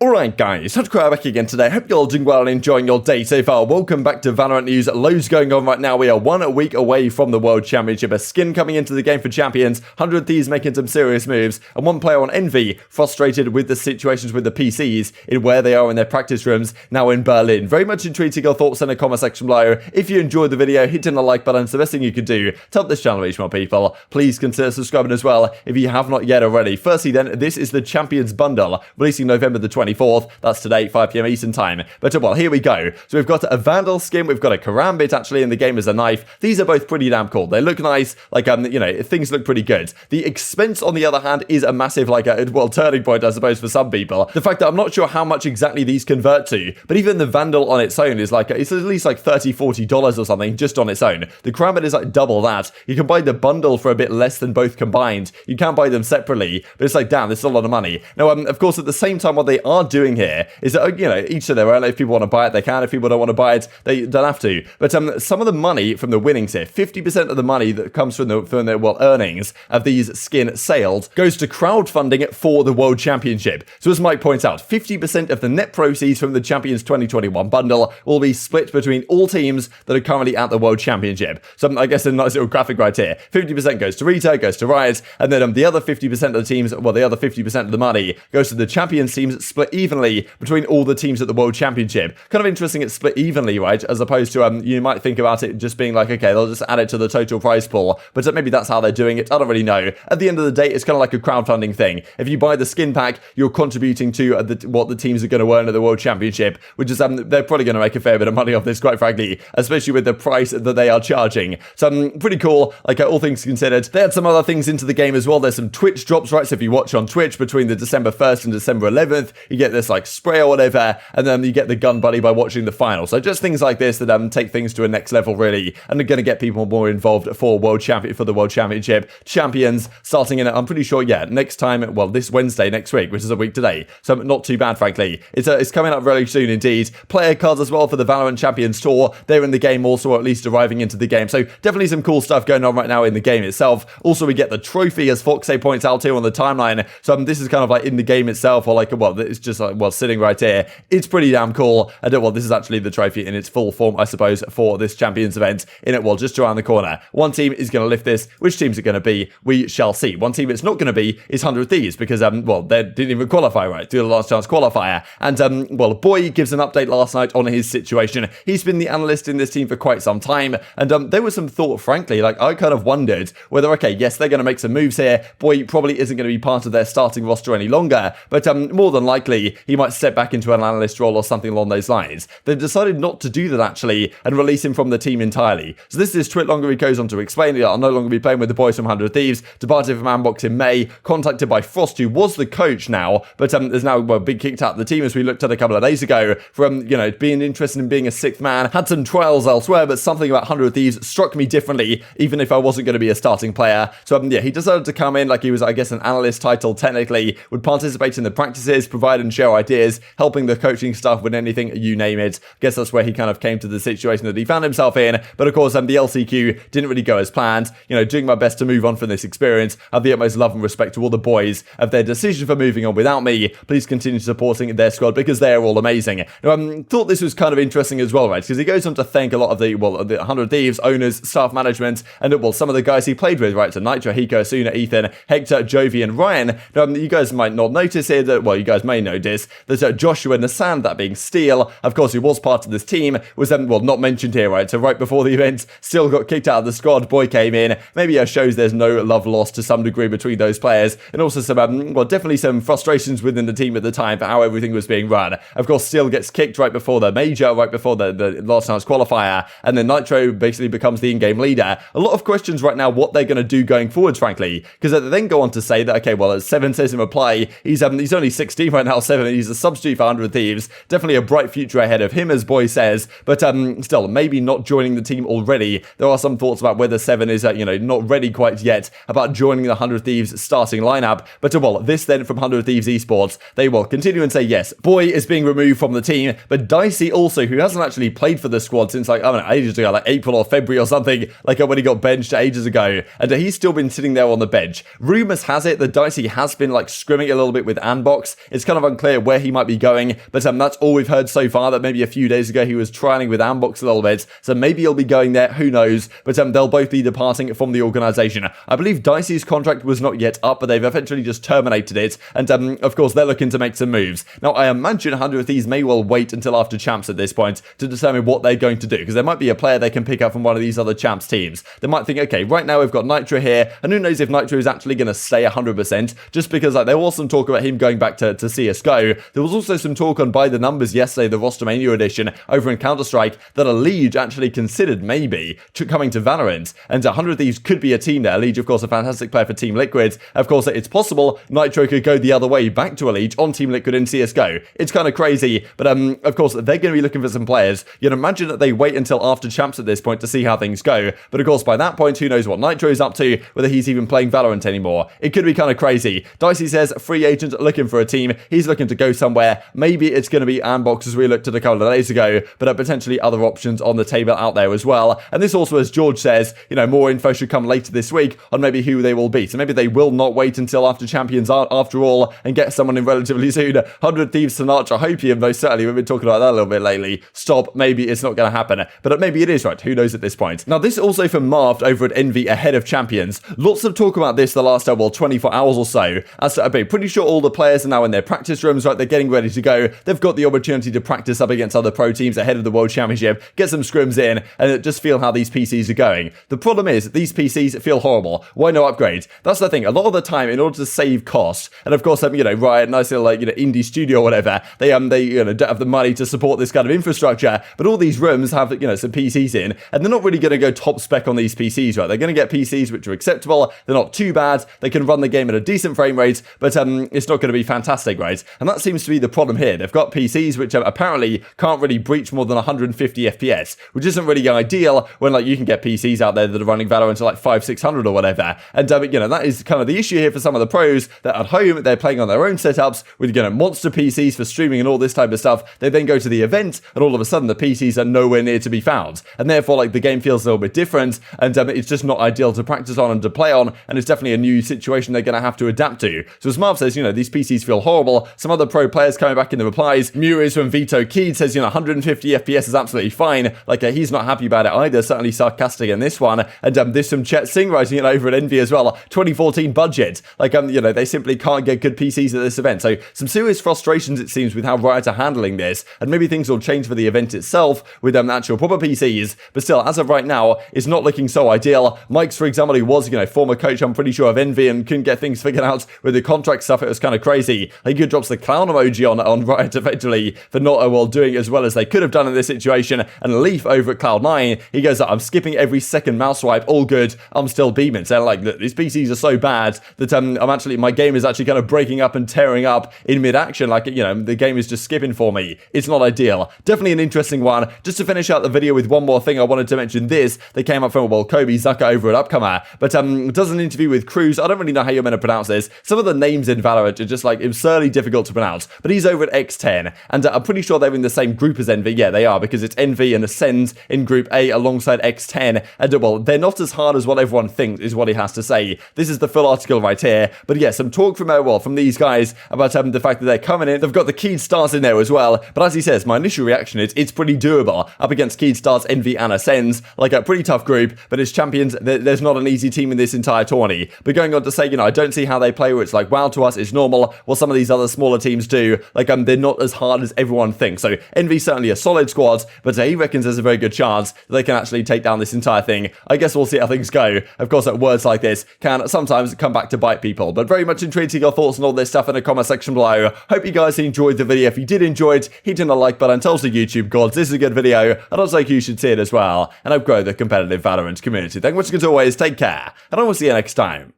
Alright guys, TacticalRab back again today. Hope you're all doing well and enjoying your day so far. Welcome back to Valorant news. Loads going on right now. We are 1 week away from the World Championship. A skin coming into the game for champions, 100 Thieves making some serious moves, and one player on Envy frustrated with the situations with the PCs in where they are in their practice rooms now in Berlin. Very much intrigued to your thoughts in the comment section below. If you enjoyed the video, hitting the like button. It's the best thing you can do to help this channel reach more people. Please consider subscribing as well if you have not yet already. Firstly then, this is the Champions Bundle, releasing November the 24th. That's today, 5 PM Eastern time. But well, here we go. So we've got a Vandal skin, we've got a Gambit actually in the game as a knife. These are both pretty damn cool. They look nice, like, you know, things look pretty good. The expense, on the other hand, is a massive, like, turning point, I suppose, for some people. The fact that I'm not sure how much exactly these convert to, but even the Vandal on its own is like, it's at least like $30, $40 or something just on its own. The Gambit is like double that. You can buy the bundle for a bit less than both combined. You can buy them separately, but it's like, damn, this is a lot of money. Now, of course, at the same time, what they are doing here is that, you know, each to their own. If people want to buy it, they can. If people don't want to buy it, they don't have to. But some of the money from the winnings here, 50% of the money that comes from the earnings of these skin sales goes to crowdfunding for the World Championship. So as Mike points out, 50% of the net proceeds from the Champions 2021 bundle will be split between all teams that are currently at the World Championship. So I guess a nice little graphic right here. 50% goes to Rito, goes to Riot, and then the other 50% of the teams, well, the other 50% of the money goes to the Champions teams, split evenly between all the teams at the World Championship. Kind of interesting it's split evenly, right? As opposed to, you might think about it just being like, okay, they'll just add it to the total prize pool, but maybe that's how they're doing it. I don't really know. At the end of the day, it's kind of like a crowdfunding thing. If you buy the skin pack, you're contributing to what the teams are going to earn at the World Championship, which is, they're probably going to make a fair bit of money off this, quite frankly, especially with the price that they are charging. So, pretty cool, like, all things considered. They had some other things into the game as well. There's some Twitch drops, right? So if you watch on Twitch between the December 1st and December 11th, you get this, like, spray or whatever, and then you get the gun buddy by watching the final. So just things like this that take things to a next level, really, and are going to get people more involved for the World Championship. Champions starting in, I'm pretty sure, yeah, next time, well, this Wednesday next week, which is a week today. So not too bad, frankly. It's coming up really soon indeed. Player cards as well for the Valorant Champions Tour. They're in the game also, or at least arriving into the game. So definitely some cool stuff going on right now in the game itself. Also, we get the trophy, as Foxay points out here on the timeline. So this is kind of like in the game itself, or like, well, it's just like, well, sitting right here. It's pretty damn cool. And well, this is actually the trophy in its full form, I suppose, for this Champions event. In it, well, just around the corner. One team is going to lift this. Which team's it going to be? We shall see. One team it's not going to be is 100 Thieves, because, well, they didn't even qualify, right? Do the last chance qualifier. And, well, b0i gives an update last night on his situation. He's been the analyst in this team for quite some time. And there was some thought, frankly, like, I kind of wondered whether, okay, yes, they're going to make some moves here. b0i probably isn't going to be part of their starting roster any longer. But, more than likely, he might step back into an analyst role or something along those lines. They've decided not to do that, actually, and release him from the team entirely. So this is twit longer. He goes on to explain, I'll no longer be playing with the boys from 100 Thieves, departed from Ambox in May, contacted by Frost, who was the coach now, but there's now, well, been kicked out of the team, as we looked at a couple of days ago, from, you know, being interested in being a sixth man. Had some trials elsewhere, but something about 100 Thieves struck me differently, even if I wasn't going to be a starting player. So, yeah, he decided to come in like he was, I guess, an analyst title, technically, would participate in the practices, provide and share ideas, helping the coaching staff with anything, you name it. I guess that's where he kind of came to the situation that he found himself in. But of course, the LCQ didn't really go as planned. You know, doing my best to move on from this experience. I have the utmost love and respect to all the boys of their decision for moving on without me. Please continue supporting their squad because they're all amazing. Now, thought this was kind of interesting as well, right? Because he goes on to thank a lot of the 100 Thieves, owners, staff management, and well, some of the guys he played with, right? So Nitro, Hiko, Asuna, Ethan, Hector, Jovi, and Ryan. Now, you guys might not notice here that, well, you guys may notice that Joshua Nassan, that being Steel, of course, who was part of this team, was well, not mentioned here, right? So right before the event, still got kicked out of the squad. b0i came in. Maybe it shows there's no love lost to some degree between those players, and also some, well, definitely some frustrations within the team at the time for how everything was being run. Of course, Steel gets kicked right before the major, right before the last chance qualifier, and then Nitro basically becomes the in-game leader. A lot of questions right now what they're going to do going forwards, frankly, because they then go on to say that, okay, well, as Seven says in reply, he's only 16 right now, Seven, he's a substitute for 100 Thieves. Definitely a bright future ahead of him, as b0i says, but still, maybe not joining the team already. There are some thoughts about whether Seven is, you know, not ready quite yet about joining the 100 Thieves starting lineup. But well, this then from 100 Thieves Esports, they will continue and say yes, b0i is being removed from the team, but Dicey also, who hasn't actually played for the squad since, like, I don't know, ages ago, like April or February or something, like when he got benched ages ago, and he's still been sitting there on the bench. Rumors has it that Dicey has been like scrimming a little bit with Anbox. It's kind of unclear where he might be going, but that's all we've heard so far, that maybe a few days ago he was trialing with Ambox a little bit, so maybe he'll be going there, who knows, but they'll both be departing from the organization. I believe Dicey's contract was not yet up, but they've eventually just terminated it, and of course they're looking to make some moves. Now I imagine 100 Thieves may well wait until after Champs at this point to determine what they're going to do, because there might be a player they can pick up from one of these other Champs teams. They might think, okay, right now we've got Nitro here, and who knows if Nitro is actually going to stay 100%, just because like there was some talk about him going back to CSGO. There was also some talk on By the Numbers yesterday, the rostermania edition over in Counter-Strike, that a Liege actually considered maybe coming to Valorant, and 100 Thieves could be a team there. Liege, of course, a fantastic player for Team Liquid. Of course, it's possible Nitro could go the other way back to a Liege on Team Liquid in CSGO. It's kind of crazy, but of course, they're going to be looking for some players. You'd imagine that they wait until after Champs at this point to see how things go, but of course, by that point, who knows what Nitro is up to, whether he's even playing Valorant anymore. It could be kind of crazy. Dicey says, free agent looking for a team. He's looking to go somewhere. Maybe it's going to be Ambox, as we looked at a couple of days ago, but potentially other options on the table out there as well. And this also, as George says, more info should come later this week on maybe who they will be. So maybe they will not wait until after Champions after all and get someone in relatively soon. 100 Thieves, Sinatraa, Hopium, though certainly we've been talking about that a little bit lately. Stop, maybe it's not going to happen, but maybe it is, right? Who knows at this point? Now, this is also from Marved over at Envy ahead of Champions. Lots of talk about this the last 24 hours or so. As I'm pretty sure all the players are now in their practice rooms, right? They're getting ready to go. They've got the opportunity to practice up against other pro teams ahead of the World Championship, get some scrims in, and just feel how these PCs are going. The problem is, these PCs feel horrible. Why no upgrade? That's the thing. A lot of the time, in order to save cost, and of course, Riot, nice little indie studio or whatever, they don't have the money to support this kind of infrastructure, but all these rooms have some PCs in, and they're not really going to go top spec on these PCs, right? They're going to get PCs which are acceptable. They're not too bad. They can run the game at a decent frame rate, but it's not going to be fantastic, right? And that seems to be the problem here. They've got PCs which apparently can't really breach more than 150 FPS, which isn't really ideal when you can get PCs out there that are running Valorant at 500-600 or whatever. And that is kind of the issue here for some of the pros that at home they're playing on their own setups with monster PCs for streaming and all this type of stuff. They then go to the event and all of a sudden the PCs are nowhere near to be found, and therefore the game feels a little bit different, and it's just not ideal to practice on and to play on, and it's definitely a new situation they're going to have to adapt to. So as Marv says, these PCs feel horrible. Some other pro players coming back in the replies. Muri's from Vito Keed says 150 FPS is absolutely fine. He's not happy about it either, certainly sarcastic in this one. And this from Chet Singh writing it over at Envy as well. 2014 budget. They simply can't get good PCs at this event. So some serious frustrations, it seems, with how Riot are handling this, and maybe things will change for the event itself with actual proper PCs, but still, as of right now, it's not looking so ideal. Mike's, for example, who was, former coach, I'm pretty sure, of Envy, and couldn't get things figured out with the contract stuff. It was kind of crazy. He drops the clown emoji on Riot effectively for not doing as well as they could have done in this situation. And Leaf over at Cloud9, he goes, I'm skipping every second mouse swipe, all good, I'm still beaming. So look, these PCs are so bad that my game is actually kind of breaking up and tearing up in mid-action. The game is just skipping for me. It's not ideal. Definitely an interesting one. Just to finish out the video with one more thing, I wanted to mention this. They came up from, Kobe Zucker over at Upcomer, but does an interview with Cruz. I don't really know how you're meant to pronounce this. Some of the names in Valorant are just absurdly difficult to pronounce, but he's over at X10, and I'm pretty sure they're in the same group as Envy. Yeah, they are, because it's Envy and Ascend in Group A alongside X10, and they're not as hard as what everyone thinks, is what he has to say. This is the full article right here, but yeah, some talk from from these guys about the fact that they're coming in. They've got the Keyed Stars in there as well, but as he says, my initial reaction is it's pretty doable up against Keyed Stars, Envy, and Ascends. A pretty tough group, but as champions, there's not an easy team in this entire tourney. But going on to say, I don't see how they play where it's wow, to us, it's normal. Well, some of these other smaller teams do. They're not as hard as everyone thinks. So Envy's certainly a solid squad, but he reckons there's a very good chance that they can actually take down this entire thing. I guess we'll see how things go. Of course, words like this can sometimes come back to bite people, but very much intrigued to your thoughts on all this stuff in the comment section below. Hope you guys enjoyed the video. If you did enjoy it, hit in the like button, tell us the YouTube gods this is a good video, and also you should see it as well, and help grow the competitive Valorant community. Thank you much as always, take care, and I will see you next time.